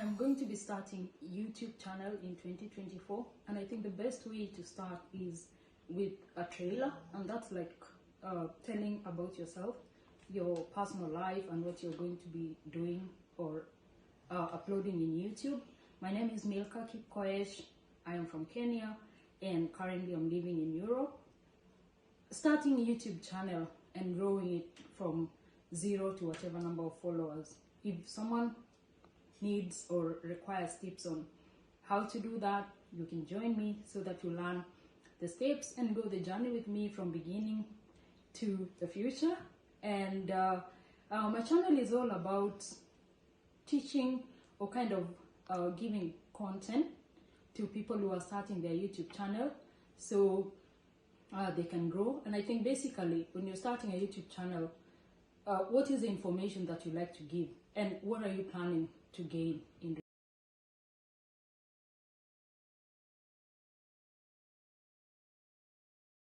I'm going to be starting YouTube channel in 2024, and I think the best way to start is with a trailer, and that's like telling about yourself, your personal life, and what you're going to be doing or uploading in YouTube. My name is Milka Kipkoech. I am from Kenya, and currently I'm living in Europe. Starting a YouTube channel and growing it from 0 to whatever number of followers. If someone needs or requires tips on how to do that, you can join me so that you learn the steps and go the journey with me from beginning to the future. And my channel is all about teaching or kind of giving content to people who are starting their YouTube channel so they can grow. And I think basically when you're starting a YouTube channel, what is the information that you like to give, and what are you planning to gain in